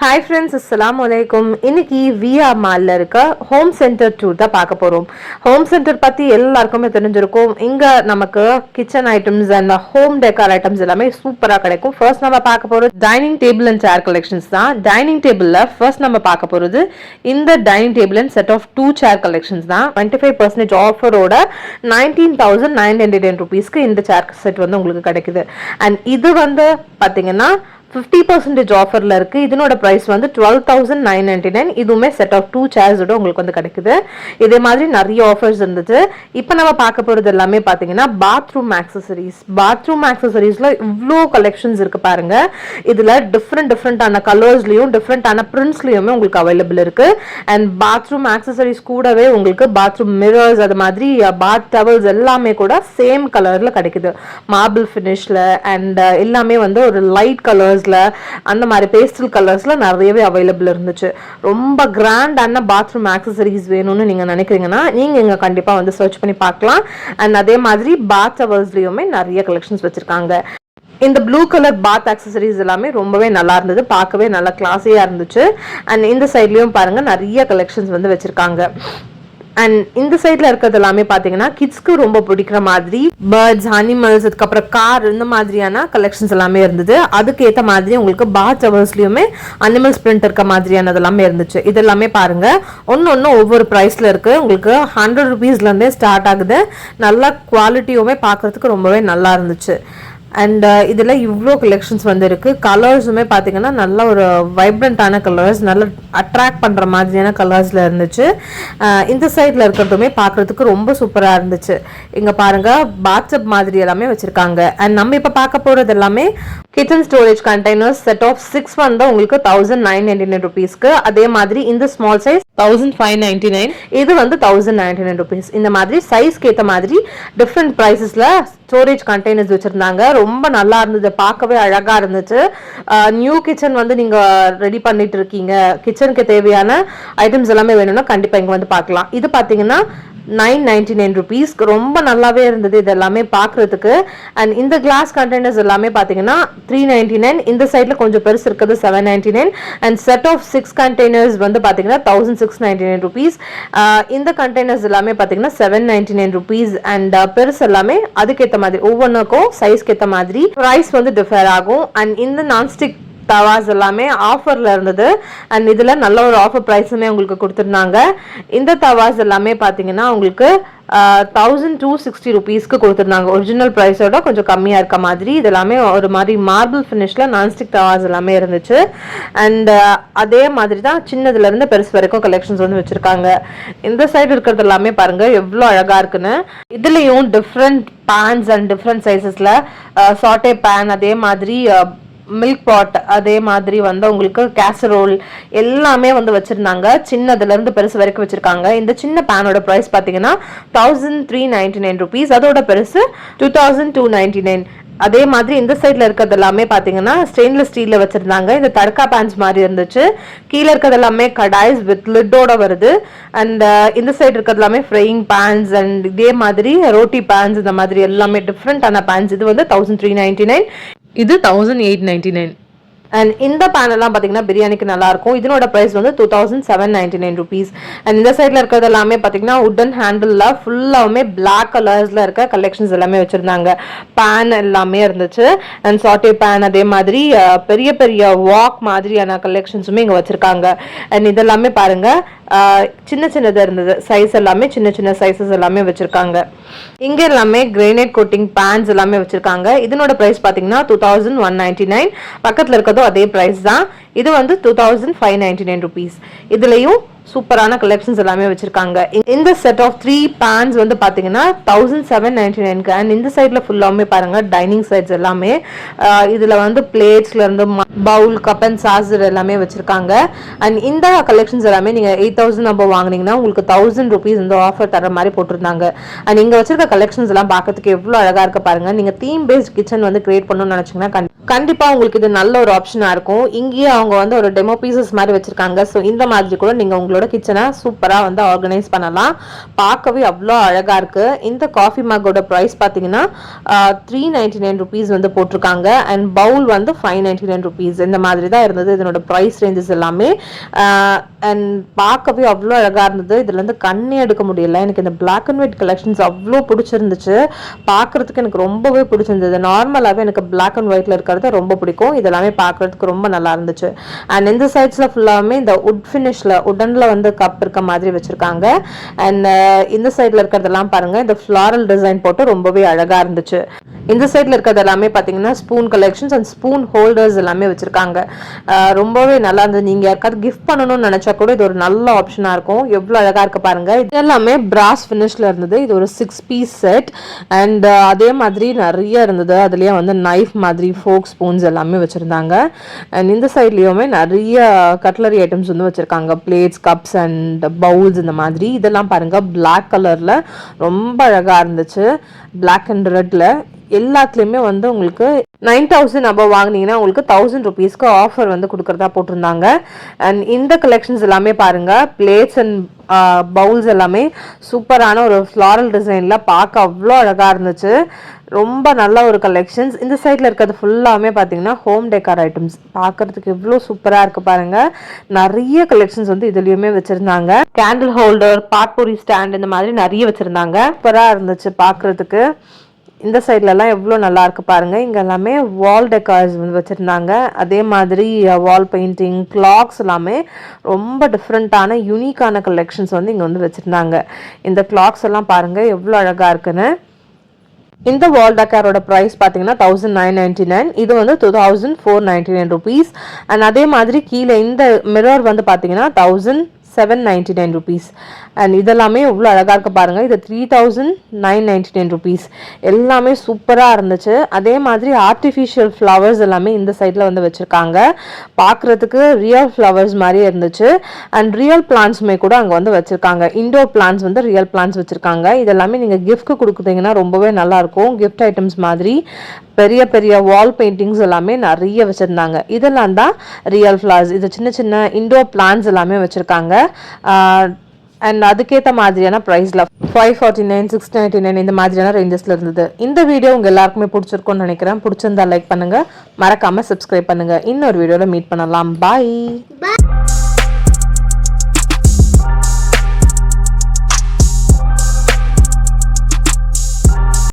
Hi friends, அஸ்ஸலாமு அலைக்கும். இன்னைக்கு விஆர் மால்ல இருக்க ஹோம் சென்டர் டூர் தான் பார்க்க போறோம். ஹோம் சென்டர் பத்தி எல்லாருக்குமே தெரிஞ்சிருக்கும். இங்க நமக்கு kitchen items and home decor items எல்லாமே சூப்பரா கிடைக்கும். ஃபர்ஸ்ட் நம்ம பார்க்க போறது dining table and chair collections தான். டைனிங் டேபிள்ல ஃபர்ஸ்ட் நம்ம பார்க்க போறது இந்த dining table and set of 2 chair collections தான். 25% ஆஃபரோட 19,999 rupeesக்கு இந்த சேர் செட் வந்து உங்களுக்கு கிடைக்குது. அண்ட் இது வந்து பாத்தீங்கன்னா 50% ஆஃபர்ல இருக்கு. இதனோட பிரைஸ் வந்து 12,999. இதுவுமே செட் ஆஃப் 2 சேர்ஸோட உங்களுக்கு வந்து கிடைக்குது. இதே மாதிரி நிறைய ஆஃபர்ஸ் இருந்துச்சு. இப்போ நம்ம பார்க்க போறது எல்லாமே பாத்தீங்கன்னா பாத்ரூம் ஆக்சசரிஸ். பாத்ரூம் ஆக்சசரிஸ்ல இவ்வளோ கலெக்ஷன்ஸ் இருக்கு பாருங்க. இதுல டிஃப்ரெண்டான கலர்ஸ்லயும் டிஃப்ரெண்டான பிரிண்ட்ஸ்லயுமே உங்களுக்கு அவைலபிள் இருக்கு. அண்ட் பாத்ரூம் ஆக்சசரிஸ் கூடவே உங்களுக்கு பாத்ரூம் மிரர்ஸ் அது மாதிரி பாத் டவல்ஸ் எல்லாமே கூட சேம் கலர்ல கிடைக்குது. மார்பிள் ஃபினிஷ்ல அண்ட் எல்லாமே வந்து ஒரு லைட் கலர்ஸ் அந்த மாதிரி பேஸ்டல் கலர்ஸ்ல நிறையவே அவைலபிள் இருந்துச்சு. ரொம்ப கிராண்டான பாத்ரூம் ஆக்சசரிஸ் வேணும்னு நீங்க நினைக்கிறீங்கன்னா நீங்க இங்க கண்டிப்பா வந்து சர்ச் பண்ணி பார்க்கலாம். அண்ட் அதே மாதிரி பாத் டவல்ஸ்லயுமே நிறைய கலெக்ஷன்ஸ் வச்சிருக்காங்க. இந்த ப்ளூ கலர் பாத் ஆக்சசரிஸ் எல்லாமே ரொம்பவே நல்லா இருந்தது, பார்க்கவே நல்லா கிளாஸியா இருந்துச்சு. அண்ட் இந்த சைட்லயும் பாருங்க நிறைய கலெக்ஷன்ஸ் வந்து வச்சிருக்காங்க. அண்ட் இந்த சைட்ல இருக்கிறது எல்லாமே பாத்தீங்கன்னா கிட்ஸ்க்கு ரொம்ப பிடிக்கிற மாதிரி பேர்ட்ஸ், அனிமல்ஸ், அதுக்கப்புறம் கார் இந்த மாதிரியான கலெக்ஷன்ஸ் எல்லாமே இருந்தது. அதுக்கு ஏற்ற மாதிரி உங்களுக்கு பாத் டவர்ஸ்லயுமே அனிமல்ஸ் பிரிண்ட் இருக்க மாதிரியானது எல்லாமே இருந்துச்சு. இது எல்லாமே பாருங்க ஒன்னு ஒவ்வொரு பிரைஸ்ல இருக்கு. உங்களுக்கு 100 rupeesல இருந்தே ஸ்டார்ட் ஆகுது. நல்ல குவாலிட்டியுமே பார்க்கறதுக்கு ரொம்பவே நல்லா இருந்துச்சு. அண்ட் இதில் இவ்வளோ கலெக்ஷன்ஸ் வந்து இருக்குது. கலர்ஸுமே பார்த்தீங்கன்னா நல்ல ஒரு வைப்ரண்ட்டான கலர்ஸ், நல்ல அட்ராக்ட் பண்ணுற மாதிரியான கலர்ஸில் இருந்துச்சு. இந்த சைடில் இருக்கிறதுமே பார்க்குறதுக்கு ரொம்ப சூப்பராக இருந்துச்சு. இங்கே பாருங்கள் பாத்டப் மாதிரி எல்லாமே வச்சுருக்காங்க. அண்ட் நம்ம இப்போ பார்க்க போகிறது எல்லாமே kitchen storage containers set of 6 வந்து உங்களுக்கு 1999 rupeesக்கு. அதே மாதிரி இந்த ஸ்மால் சைஸ் 1599, இது வந்து 1099 rupees. இந்த மாதிரி சைஸ்க்கு ஏற்ற மாதிரி டிஃப்ரெண்ட் ப்ரைஸஸில் ஸ்டோரேஜ் கண்டெய்னர்ஸ் வச்சுருந்தாங்க. ரொம்ப நல்லா இருந்தது, பார்க்கவே அழகா இருந்துச்சு. நியூ கிச்சன் வந்து நீங்க ரெடி பண்ணிட்டு இருக்கீங்க, கிச்சனுக்கு தேவையான ஐட்டம்ஸ் எல்லாமே வேணும்னா கண்டிப்பா இங்க வந்து பார்க்கலாம். இது பாத்தீங்கன்னா 999 rupees. ரொம்ப நல்லாவே இருந்தது இது எல்லாமே பார்க்கறதுக்கு. அண்ட் இந்த கிளாஸ் கண்டெய்னர்ஸ் எல்லாமே பாத்தீங்கன்னா 399. இந்த சைட்ல கொஞ்சம் பெருசு இருக்குது 799. அண்ட் செட் ஆஃப் 6 கண்டெய்னர்ஸ் வந்து பாத்தீங்கன்னா 1699 rupees. இந்த கண்டெய்னர்ஸ் எல்லாமே பாத்தீங்கன்னா 799 rupees. அண்ட் பெருசு எல்லாமே அதுக்கேற்ற மாதிரி ஒவ்வொன்றுக்கும் சைஸ்க்கு ஏற்ற மாதிரி பிரைஸ் வந்து டிஃபர் ஆகும். அண்ட் இந்த நான்ஸ்டிக் தவாஸ் எல்லாமே ஆஃபர்ல இருந்தது. அண்ட் இதுல நல்ல ஒரு ஆஃபர் பிரைஸுமே உங்களுக்கு கொடுத்துருந்தாங்க. இந்த தவாஸ் எல்லாமே பாத்தீங்கன்னா உங்களுக்கு 1260 rupeesக்கு கொடுத்துருந்தாங்க. ஒரிஜினல் பிரைஸோட கொஞ்சம் கம்மியா இருக்க மாதிரி. இது எல்லாமே ஒரு மாதிரி மார்பிள் ஃபினிஷ்ல நான்ஸ்டிக் தவாஸ் எல்லாமே இருந்துச்சு. அண்ட் அதே மாதிரி தான் சின்னதுல இருந்து பெருசு வரைக்கும் கலெக்ஷன்ஸ் வந்து வச்சிருக்காங்க. இந்த சைடு இருக்கிறது எல்லாமே பாருங்க எவ்வளவு அழகா இருக்குன்னு. இதுலயும் டிஃப்ரெண்ட் பேன்ஸ் அண்ட் டிஃப்ரெண்ட் சைசஸ்ல சாட்டே பேன், அதே மாதிரி மில்க் பாட், அதே மாதிரி வந்து உங்களுக்கு கேசரோல் எல்லாமே வந்து வச்சிருந்தாங்க. சின்னதுல இருந்து பெருசு வரைக்கும் வச்சிருக்காங்க. இந்த சின்ன பேனோட பிரைஸ் பாத்தீங்கன்னா 1399 rupees. அதோட பெருசு 2299. அதே மாதிரி இந்த சைட்ல இருக்கிறது எல்லாமே பாத்தீங்கன்னா ஸ்டெயின்லெஸ் ஸ்டீல்ல வச்சிருந்தாங்க. இந்த தடக்கா பேன்ஸ் மாதிரி இருந்துச்சு. கீழே இருக்கிறது எல்லாமே கடாய்ஸ் வித் லிட்டோட வருது. அண்ட் இந்த சைடு இருக்கிறது எல்லாமே ஃப்ரையிங் பேன்ஸ் அண்ட் இதே மாதிரி ரோட்டி பேன்ஸ், இந்த மாதிரி எல்லாமே டிஃப்ரெண்டான பேன்ஸ். இது வந்து 1399, இது 1899. அண்ட் இந்த பேன் எல்லாம் பாத்தீங்கன்னா பிரியாணிக்கு நல்லா இருக்கும். இதனோட பிரைஸ் வந்து 2799 rupees. அண்ட் இந்த சைட்ல இருக்கிறது எல்லாமே பாத்தீங்கன்னா உட்டன் ஹேண்டில்ல ஃபுல்லாவுமே பிளாக் கலர்ஸ்ல இருக்க கலெக்ஷன்ஸ் எல்லாமே வச்சிருந்தாங்க. பேன் எல்லாமே இருந்துச்சு. அண்ட் சாட்டே பேன், அதே மாதிரி பெரிய பெரிய வாக் மாதிரியான கலெக்ஷன்ஸுமே இங்க வச்சிருக்காங்க. அண்ட் இதெல்லாமே பாருங்க சின்ன சின்னதா இருந்தது. சைஸ் எல்லாமே சின்ன சின்ன சைசஸ் எல்லாமே வச்சிருக்காங்க. இங்க எல்லாமே கிரானைட் கோட்டிங் பேன்ஸ் எல்லாமே வச்சிருக்காங்க. இதனோட பிரைஸ் பாத்தீங்கன்னா 2199. பக்கத்துல இருக்கிறதும் அதே பிரைஸ் தான். இது வந்து 2599 rupees. இதுலயும் சூப்பரான கலெக்ஷன்ஸ் எல்லாமே வச்சிருக்காங்க. இந்த செட் ஆஃப் 3 பேன்ஸ் வந்து பாத்தீங்கன்னா 1799. அண்ட் இந்த சைட்ல ஃபுல்லாமே பாருங்க டைனிங் சைட்ஸ் எல்லாமே இதுல வந்து பிளேட்ஸ்ல இருந்து பவுல், கப் அண்ட் சாசர் எல்லாமே வச்சிருக்காங்க. அண்ட் இந்த கலெக்ஷன்ஸ் எல்லாமே நீங்க 8000 above வாங்குனீங்கன்னா உங்களுக்கு 1000 rupees இந்த ஆஃபர் தர மாதிரி போட்டிருந்தாங்க. அண்ட் இங்க வச்சிருக்க கலெக்ஷன்ஸ் எல்லாம் பார்க்கறதுக்கு எவ்வளவு அழகா இருக்கு பாருங்க. நீங்க தீம் பேஸ்ட் கிச்சன் வந்து கிரியேட் பண்ணணும்னு நினைச்சீங்கன்னா கண்டிப்பா உங்களுக்கு இது நல்ல ஒரு ஆப்ஷனா இருக்கும். இங்கேயே அவங்க வந்து ஒரு டெமோ பீசஸ் மாதிரி வச்சிருக்காங்க. ஸோ இந்த மாதிரி கூட நீங்க உங்களோட கிச்சனை சூப்பராக வந்து ஆர்கனைஸ் பண்ணலாம். பார்க்கவே அவ்வளோ அழகாக இருக்குது. இந்த காஃபி மக்கோட ப்ரைஸ் பார்த்தீங்கன்னா ₹399 வந்து போட்டிருக்காங்க. அண்ட் பவுல் வந்து ₹599 இந்த மாதிரி தான் இருந்தது இதனோட ப்ரைஸ் ரேஞ்சஸ் எல்லாமே. அண்ட் பார்க்கவே அவ்வளோ அழகாக இருந்தது. இதுலேருந்து கண்ணே எடுக்க முடியல. எனக்கு இந்த பிளாக் அண்ட் ஒயிட் கலெக்ஷன்ஸ் அவ்வளோ பிடிச்சிருந்துச்சு. பார்க்குறதுக்கு எனக்கு ரொம்பவே பிடிச்சிருந்தது. நார்மலாகவே எனக்கு பிளாக் அண்ட் ஒயிட்டில் இருக்கிறது ரொம்ப பிடிக்கும். இதெல்லாமே பார்க்குறதுக்கு ரொம்ப நல்லா இருந்துச்சு. அண்ட் இந்த சைட்ஸில் ஃபுல்லாகவே இந்த உட் ஃபினிஷில் உடனில் வந்து கப் இருக்க மாதிரி வச்சுருக்காங்க. அண்ட் இந்த சைடில் இருக்கிறதெல்லாம் பாருங்கள், இந்த ஃப்ளாரல் டிசைன் போட்டு ரொம்பவே அழகாக இருந்துச்சு. இந்த சைடில் இருக்கிறது எல்லாமே பார்த்தீங்கன்னா spoon collections and spoon holders எல்லாமே வச்சுருக்காங்க. ரொம்பவே நல்லா இருந்தது. நீங்கள் யாருக்காவது கிஃப்ட் பண்ணணும்னு நினச்சா கூட இது ஒரு நல்ல ஆப்ஷனாக இருக்கும். எவ்வளோ அழகாக இருக்குது பாருங்கள். இது எல்லாமே பிராஸ் ஃபினிஷில் இருந்தது. இது ஒரு 6 பீஸ் செட். அண்ட் அதே மாதிரி நிறைய இருந்தது. அதுலேயே வந்து நைஃப் மாதிரி ஃபோக் ஸ்பூன்ஸ் எல்லாமே வச்சுருந்தாங்க. அண்ட் இந்த சைட்லேயுமே நிறைய கட்லரி ஐட்டம்ஸ் வந்து வச்சுருக்காங்க. பிளேட்ஸ், கப்ஸ் அண்ட் பவுல்ஸ் இந்த மாதிரி. இதெல்லாம் பாருங்கள், பிளாக் கலரில் ரொம்ப அழகாக இருந்துச்சு. பிளாக் அண்ட் ரெட்டில் எல்லாத்துலேயுமே வந்து உங்களுக்கு 9,000 அபவ் வாங்கினீங்கன்னா உங்களுக்கு ₹1,000 ஆஃபர் வந்து கொடுக்குறதா போட்டிருந்தாங்க. அண்ட் இந்த கலெக்ஷன்ஸ் எல்லாமே பாருங்கள், பிளேட்ஸ் அண்ட் பவுல்ஸ் எல்லாமே சூப்பரான ஒரு ஃப்ளாரல் டிசைனில் பார்க்க அவ்வளோ அழகாக இருந்துச்சு. ரொம்ப நல்ல ஒரு கலெக்ஷன்ஸ். இந்த சைடில் இருக்கிறது ஃபுல்லாமே பார்த்தீங்கன்னா ஹோம் டெக்கார் ஐட்டம்ஸ். பார்க்குறதுக்கு எவ்வளோ சூப்பராக இருக்குது பாருங்கள். நிறைய கலெக்ஷன்ஸ் வந்து இதுலேயுமே வச்சுருந்தாங்க. கேண்டில் ஹோல்டர், பாட்பூரி ஸ்டாண்ட் இந்த மாதிரி நிறைய வச்சுருந்தாங்க. சூப்பராக இருந்துச்சு பார்க்குறதுக்கு. இந்த சைட்லலாம் எவ்வளோ நல்லா இருக்குது பாருங்கள். இங்கே எல்லாமே வால் டெக்கார்ஸ் வந்து வச்சுருந்தாங்க. அதே மாதிரி வால் பெயிண்டிங், கிளாக்ஸ் எல்லாமே ரொம்ப டிஃப்ரெண்ட்டான யூனிக்கான கலெக்ஷன்ஸ் வந்து இங்கே வந்து வச்சுருந்தாங்க. இந்த கிளாக்ஸ் எல்லாம் பாருங்கள் எவ்வளோ அழகாக இருக்குன்னு. இந்த வால் டெக்காரோட ப்ரைஸ் பார்த்தீங்கன்னா ₹1,999. இது வந்து ₹2,499. அண்ட் அதே மாதிரி கீழே இந்த மிரர் வந்து பார்த்தீங்கன்னா ₹1,799. அண்ட் இதெல்லாமே எவ்வளோ அழகாக இருக்க பாருங்கள். இது ₹3,999. எல்லாமே சூப்பராக இருந்துச்சு. அதே மாதிரி ஆர்டிஃபிஷியல் ஃப்ளவர்ஸ் எல்லாமே இந்த சைடில் வந்து வச்சுருக்காங்க. பார்க்குறதுக்கு ரியல் ஃப்ளவர்ஸ் மாதிரியே இருந்துச்சு. அண்ட் ரியல் பிளான்ட்ஸுமே கூட அங்கே வந்து வச்சுருக்காங்க. இண்டோர் பிளான்ட்ஸ் வந்து ரியல் பிளான்ட்ஸ் வச்சுருக்காங்க. இதெல்லாமே நீங்கள் கிஃப்ட்க்கு கொடுக்குறீங்கன்னா ரொம்பவே நல்லாயிருக்கும். கிஃப்ட் ஐட்டம்ஸ் மாதிரி பெரிய பெரிய வால் பெயிண்டிங்ஸ் எல்லாமே நிறைய வச்சுருந்தாங்க. இதெல்லாம் தான் ரியல் ஃப்ளவர்ஸ். இது சின்ன சின்ன இண்டோர் பிளான்ட்ஸ் எல்லாமே வச்சுருக்காங்க. அண்ட் அதுக்கேற்ற மாதிரியான ப்ரைஸில் $549, $699 இந்த மாதிரியான ரேஞ்சஸில் இருந்தது. இந்த வீடியோ உங்கள் எல்லாருக்குமே பிடிச்சிருக்கும்னு நினைக்கிறேன். பிடிச்சிருந்தா லைக் பண்ணுங்கள், மறக்காமல் சப்ஸ்கிரைப் பண்ணுங்கள். இன்னொரு வீடியோவில் மீட் பண்ணலாம். பாய்.